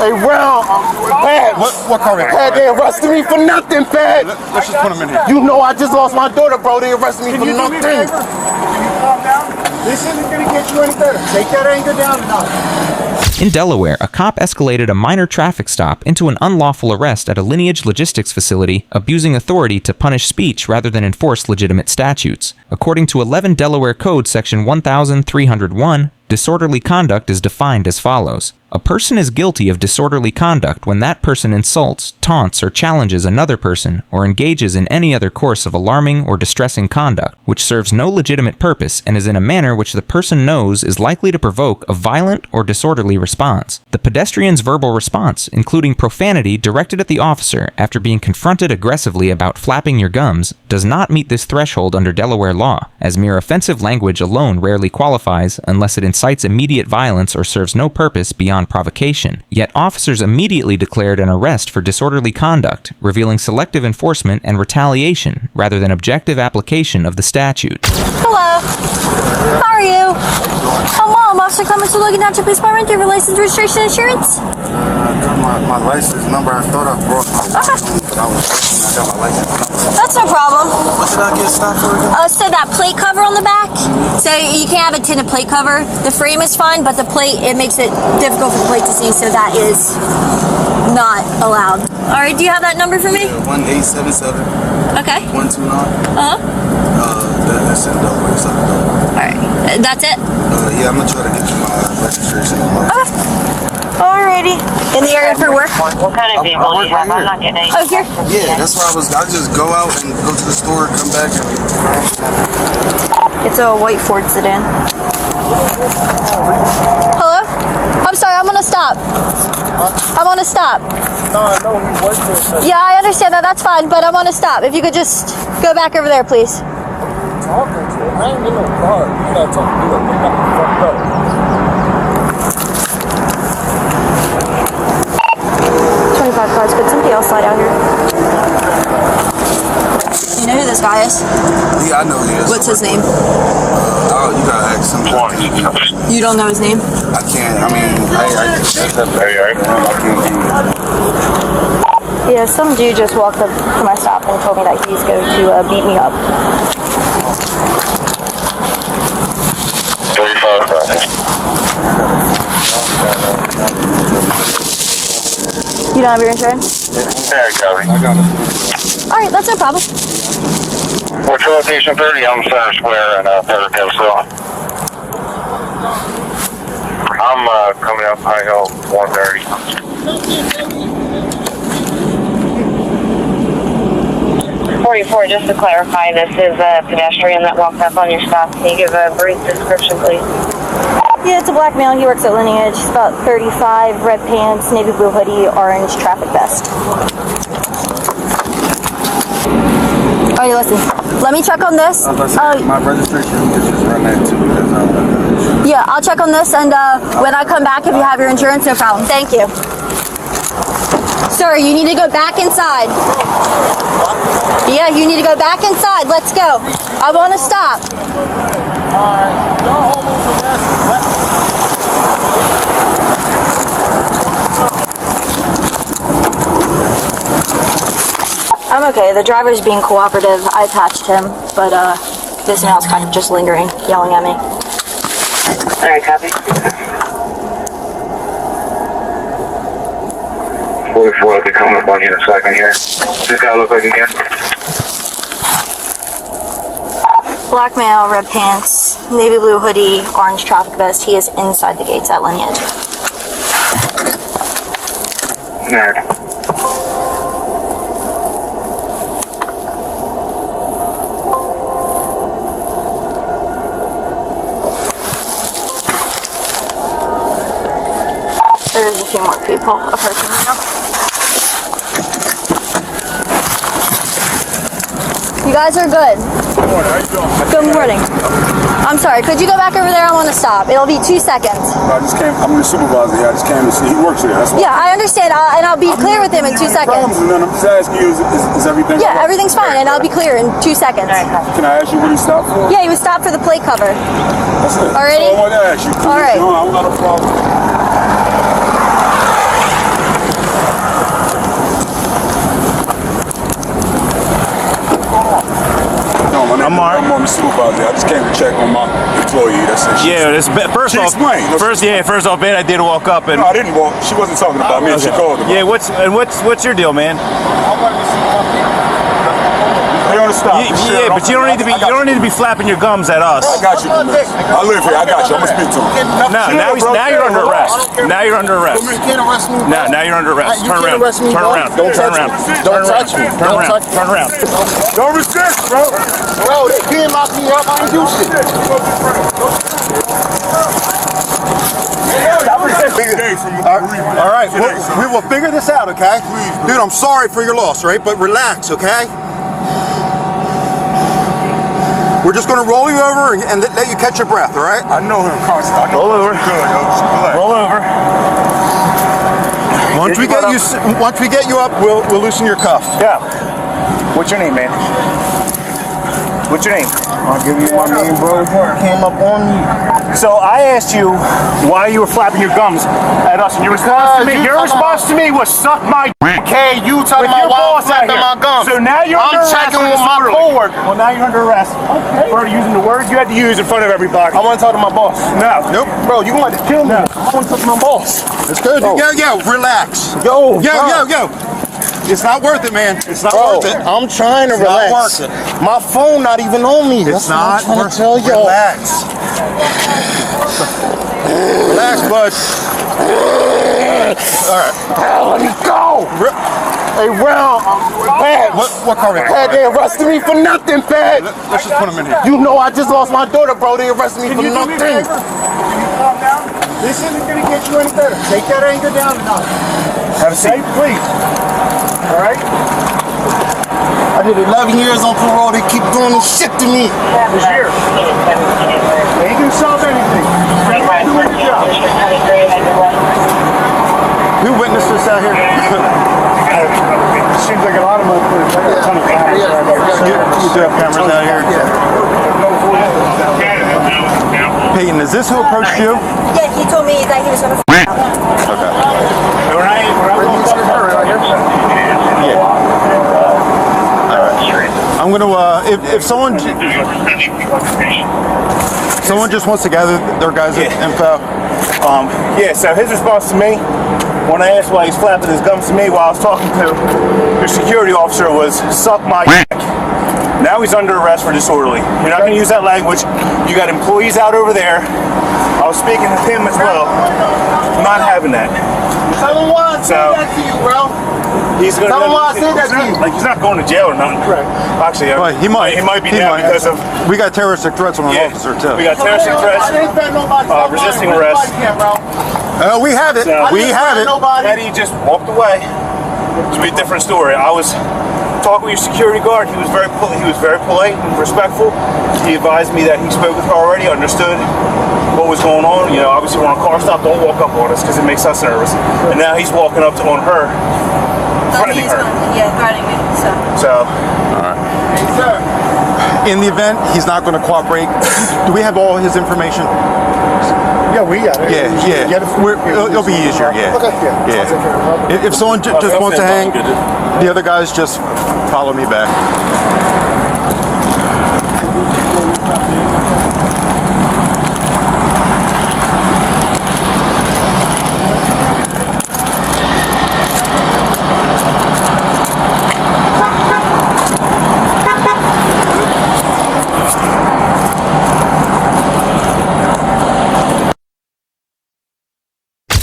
Hey, well, Pat. What car was Pat, they arrested me for nothing, Pat. Let's just put him in here. You know I just lost my daughter, bro. They arrested me for nothing. Can you calm down? This isn't going to get you any better. Take that anger down enough. In Delaware, a cop escalated a minor traffic stop into an unlawful arrest at a Lineage logistics facility, abusing authority to punish speech rather than enforce legitimate statutes. According to 11 Delaware Code Section 1301, disorderly conduct is defined as follows. A person is guilty of disorderly conduct when that person insults, taunts, or challenges another person, or engages in any other course of alarming or distressing conduct, which serves no legitimate purpose and is in a manner which the person knows is likely to provoke a violent or disorderly response. The pedestrian's verbal response, including profanity directed at the officer after being confronted aggressively about flapping your gums, does not meet this threshold under Delaware law, as mere offensive language alone rarely qualifies unless it incites immediate violence or serves no purpose beyond provocation. Yet officers immediately declared an arrest for disorderly conduct, revealing selective enforcement and retaliation rather than objective application of the statute. Hello. How are you? Oh, Mom, Officer Clements, we're looking at your police department. Do you have your license, registration, insurance? My license number, I thought I brought my license, but I got my license number. That's no problem. What should I get stopped for again? So that plate cover on the back, so you can't have a tinted plate cover. The frame is fine, but the plate, it makes it difficult for the plate to see, so that is not allowed. All right, do you have that number for me? 1877. Okay. 129. That's in Delaware. All right, that's it? Yeah, I'm gonna try to get you my registration. Okay. Alrighty. In the area for work? What kind of vehicle do you have? I'm not getting any. Oh, here? Yeah, that's why I just go out and go to the store, come back, and It's a white Ford sedan. Hello? I'm sorry, I'm gonna stop. I wanna stop. No, I know he works there. Yeah, I understand that. That's fine, but I wanna stop. If you could just go back over there, please. Talking to him. I ain't in no car. You gotta talk to him. You got me fucked up. 25 cars. Could somebody else slide out here? You know who this guy is? yeah, I know he is. What's his name? Oh, you gotta ask him. You don't know his name? I can't. I mean, Yeah, some dude just walked up to my stop and told me that he's going to beat me up. 35. You don't have your insurance? Yeah, copy. I got it. Alright, that's no problem. What's location 30 on Center Square in Petterkill, so. I'm coming up High Hill 130. 44, just to clarify, this is a pedestrian that walked up on your stop. Can you give a brief description, please? Yeah, it's a black male. He works at Lineage. He's about 35, red pants, navy blue hoodie, orange traffic vest. Alright, listen. Let me check on this. My registration, you can just run that too. Because yeah, I'll check on this, and when I come back, if you have your insurance, no problem. Thank you. Sir, you need to go back inside. Yeah, you need to go back inside. Let's go. I want to stop. I'm okay. The driver's being cooperative. I attached him, but this now is kind of just lingering, yelling at me. All right, copy. 44 will be coming up on you in a second here. This guy look like again? Black male, red pants, navy blue hoodie, orange traffic vest. He is inside the gates at Lineage. Nerd. There's a few more people approaching now. You guys are good. Good morning. How you doing? Good morning. I'm sorry. Could you go back over there? I want to stop. It'll be 2 seconds. I just came. I'm the supervisor here. I just came to see. He works here. That's why. Yeah, I understand, and I'll be clear with him in 2 seconds. I'm just asking you, is everything Yeah, all right? everything's fine, and I'll be clear in 2 seconds. Can I ask you what he stopped for? Yeah, he was stopped for the plate cover. That's it. Already? So I wanted to ask you. All right. No, I don't got a problem. nothing. I just came to check on my employee. That's it. Yeah, first off, bad idea to walk up and. No, I didn't walk. She wasn't talking about me. She called about. Yeah, what's your deal, man? They on the stop. Yeah, but you don't need to be flapping your gums at us. I got you. I live here. I got you. I'm gonna speak to him. No, now you're under arrest. Now you're under arrest. You can't arrest me. Now you're under arrest. Turn around. Turn around. Don't Turn touch around. me. Don't touch me. Turn around. Turn around. Don't resist, bro. Bro, they can't lock me up. I ain't do shit. All right, we will figure this out, okay? Dude, I'm sorry for your loss, right? But relax, okay? We're just gonna roll you over and let you catch your breath, all right? I know him constantly. Roll over. Good, Roll over. Once we get you up, we'll loosen your cuffs. Yeah. What's your name, man? What's your name? I'll give you my name, bro. Came up on me. So I asked you why you were flapping your gums at us, and your response to me was suck my dick. Okay, you talking about why I'm flapping my gums. So now you're under arrest. checking with my coworker. Well, now you're under arrest for using the words you had to use in front of everybody. I want to talk to my boss. No. Nope. Bro, you want to kill me. I want to talk to my boss. It's good. Yo, relax. Yo. It's not worth it, man. It's not Bro, worth it. I'm trying to relax. Not worth it. My phone not even on me. It's That's what not I'm worth trying to tell y'all. Relax. Relax, bud. All right. Let me go. Hey, Ron, Pat. What car? Pat, they arrested me for nothing, Pat. Let's just put him in here. You know I just lost my daughter, bro. They arrested me for nothing. Can you calm down? This isn't gonna get you any better. Take that anger down enough. Have a seat, please. All right. I did 11 years on parole. They keep doing this shit to me. This year. They ain't gonna solve anything. Doing your job. Who witnessed this out here? Seems like a lot of them. A ton of cameras. You do have cameras out here. Peyton, is this who approached you? Yeah, he told me that he was gonna f out. I'm gonna if someone just wants to gather their guys' info. Yeah, so his response to me, when I asked why he's flapping his gums to me while I was talking to your security officer, was suck my dick. Now he's under arrest for disorderly. You're not going to use that language. You got employees out over there. I was speaking to him as well. I'm not having that. Tell him why I said that to you, bro. He's going Tell him why I said that to you. Like, he's not going to jail or nothing. Right. Actually, Well, he might. He might be now because of. We got terroristic threats on our officer too. We got terroristic threats. Resisting arrest. We have it. We have it. Eddie just walked away. To be a different story. I was talking with your security guard. He was very polite and respectful. He advised me that he spoke with her already, understood what was going on. You know, obviously we're on a car stop. Don't walk up on us because it makes us nervous. And now he's walking up on her, threatening her. Yeah, threatening me. So. All right. Hey, sir. In the event he's not going to cooperate, do we have all his information? Yeah, we got it. Yeah. It'll be easier. Yeah. Okay. Yeah. If someone just wants to hang, the other guys just follow me back.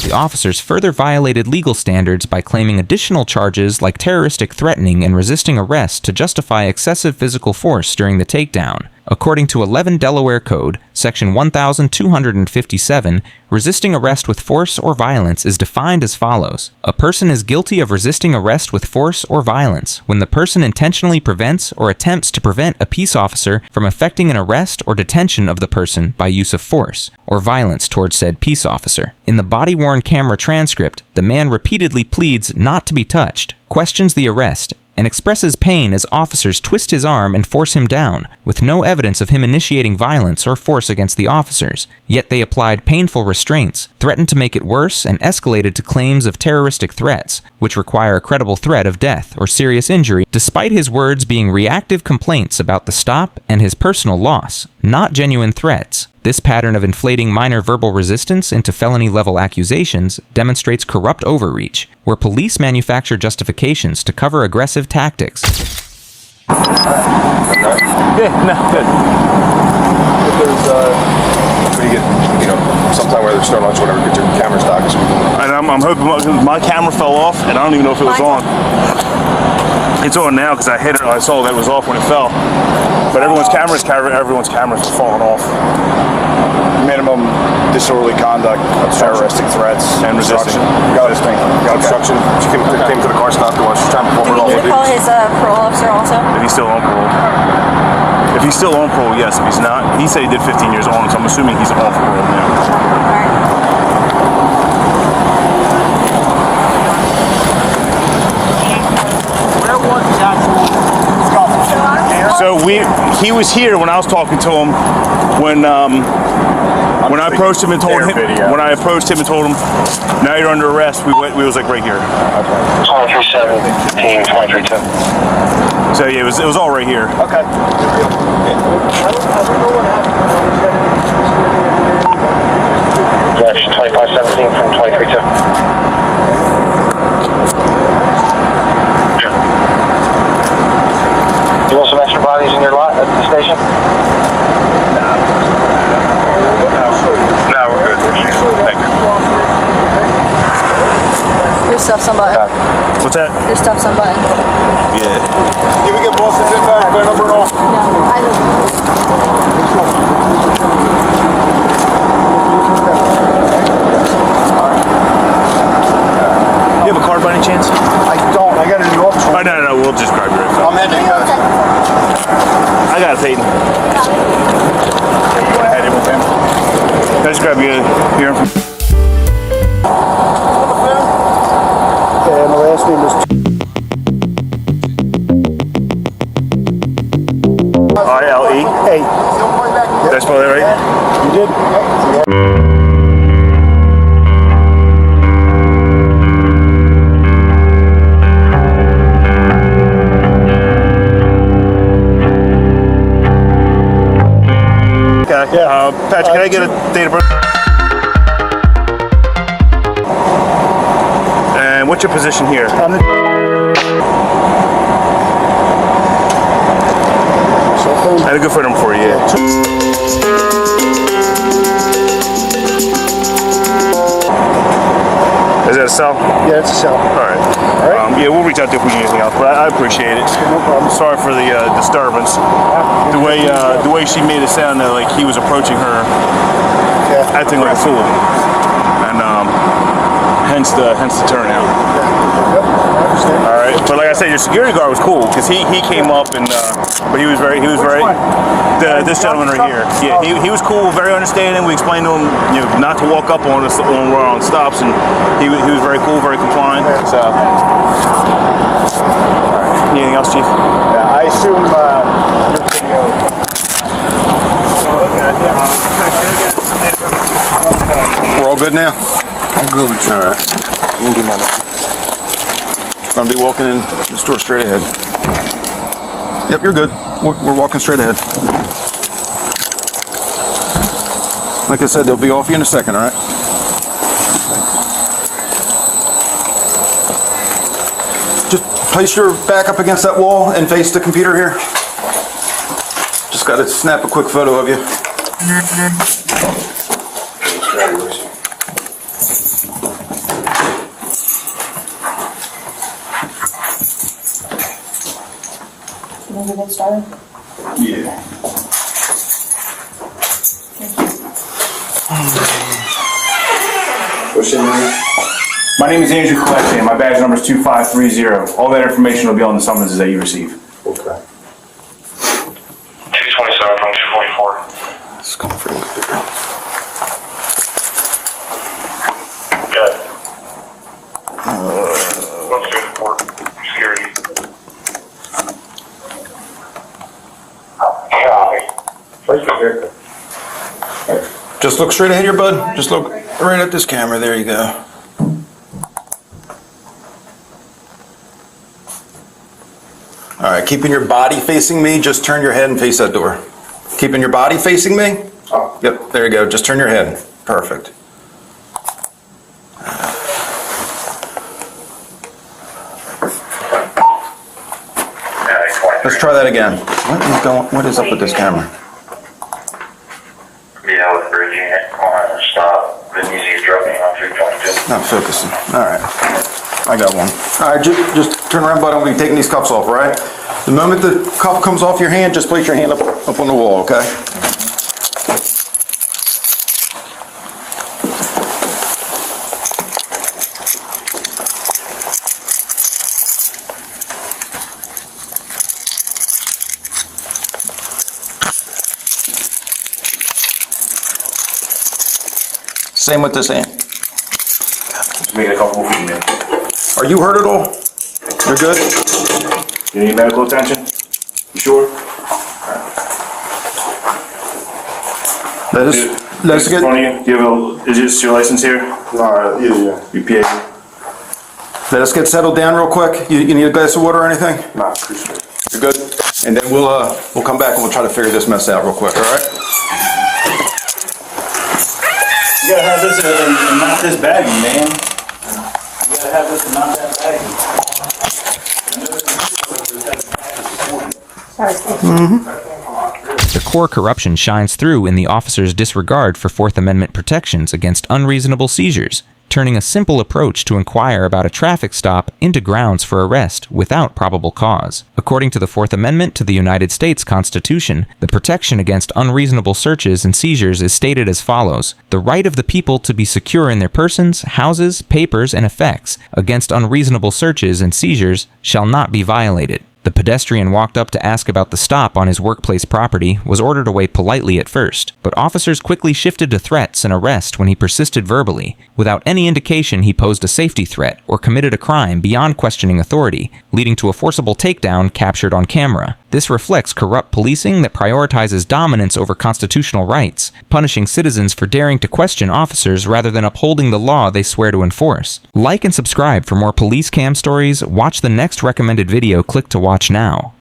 The officers further violated legal standards by claiming additional charges like terroristic threatening and resisting arrest to justify excessive physical force during the takedown. According to 11 Delaware Code, Section 1257, resisting arrest with force or violence is defined as follows. A person is guilty of resisting arrest with force or violence when the person intentionally prevents or attempts to prevent a peace officer from effecting an arrest or detention of the person by use of force or violence towards said peace officer. In the body-worn camera transcript, the man repeatedly pleads not to be touched, questions the arrest, and expresses pain as officers twist his arm and force him down, with no evidence of him initiating violence or force against the officers. Yet they applied painful restraints, threatened to make it worse, and escalated to claims of terroristic threats, which require a credible threat of death or serious injury, despite his words being reactive complaints about the stop and his personal loss, not genuine threats. This pattern of inflating minor verbal resistance into felony-level accusations demonstrates corrupt overreach, where police manufacture justifications to cover aggressive tactics. Yeah, no, good. If there's, when you get, sometime where they're starting lunch, whatever, get your camera stock. And I'm hoping my camera fell off, and I don't even know if it was on. It's on now because I hit it. I saw that it was off when it fell. But everyone's cameras are falling off. Minimum disorderly conduct, terroristic threats, and resisting. Obstruction. She came to the car, stopped the watch. She's trying to perform Do we need to call his parole officer also? If he's still on parole. If he's still on parole, yes. If he's not, he said he did 15 years on, so I'm assuming he's off parole now. Alright. So he was here when I was talking to him when I approached him and told him now you're under arrest. We was like right here. 23-7, 23-2. So yeah, it was all right here. Okay. Direction 2517 from 23-2. You want some extra bodies in your lot at the station? No, we're good. Thank you. Your stuff's on button. What's that? Your stuff's on button. Yeah. Can we get Boston's in back? Their number and all? No, I You have a card by any chance? I don't. I got a new officer. Oh, no, we'll just grab your info. I'm heading. I got it, Peyton. You want to head in with him? Can I just grab your info? Yeah, my last name is R-L-E? Hey. Did I spell that right? You did? Okay. Patrick, can I get a date of birth? And what's your position here? I'm the I had a good phone number for you, yeah. Is that a cell? Yeah, it's a cell. All right. Yeah, we'll reach out to you if we need anything else, but I appreciate it. No problem. Sorry for the disturbance. The way she made it sound that like he was approaching her, acting like a fool, and hence the turnout. Yep, I understand. All right, but like I said, your security guard was cool because he came up and but he was very this gentleman right here. Yeah, he was cool, very understanding. We explained to him not to walk up on us when we're on stops, and he was very cool, very compliant. So, all right. Anything else, Chief? Yeah, I assume your video. We're all good now? I'm good with you. All right. We'll do my next. Gonna be walking in the store straight ahead. Yep, you're good. We're walking straight ahead. Like I said, they'll be off you in a second, all right? Just place your back up against that wall and face the computer here. Just gotta snap a quick photo of you. Can we get started? Yeah. What's your name? My name is Andrew Collection. My badge number is 2530. All that information will be on the summonses that you receive. Okay. 227 from 244. It's coming for a little bit bigger. Good. Let's go for security. Just look straight ahead here, bud. Just look right at this camera. There you go. All right, keeping your body facing me, just turn your head and face that door. Keeping your body facing me? Oh. Yep, there you go. Just turn your head. Perfect. Let's try that again. What is up with this camera? Yeah, with bridging it on stop. The music's dropping on 322. Not focusing. All right. I got one. All right, just turn around, bud. I'm going to be taking these cuffs off, all right? The moment the cuff comes off your hand, just place your hand up on the wall, okay? Same with this hand. Just make it a couple for you, man. Are you hurt at all? You're good? You need medical attention? You sure? Let's get. In front of you. Do you have is this your license here? Yeah. Your PA? Let us get settled down real quick. You need a glass of water or anything? Nah, appreciate it. You're good? And then we'll come back and we'll try to figure this mess out real quick, all right? You gotta have this and not this baggy, man. You gotta have this and not that baggy. The core corruption shines through in the officer's disregard for Fourth Amendment protections against unreasonable seizures, turning a simple approach to inquire about a traffic stop into grounds for arrest without probable cause. According to the Fourth Amendment to the United States Constitution, the protection against unreasonable searches and seizures is stated as follows: the right of the people to be secure in their persons, houses, papers, and effects against unreasonable searches and seizures shall not be violated. The pedestrian walked up to ask about the stop on his workplace property, was ordered away politely at first, but officers quickly shifted to threats and arrest when he persisted verbally. Without any indication he posed a safety threat or committed a crime beyond questioning authority, leading to a forcible takedown captured on camera. This reflects corrupt policing that prioritizes dominance over constitutional rights, punishing citizens for daring to question officers rather than upholding the law they swear to enforce. Like and subscribe for more police cam stories. Watch the next recommended video. Click to watch now.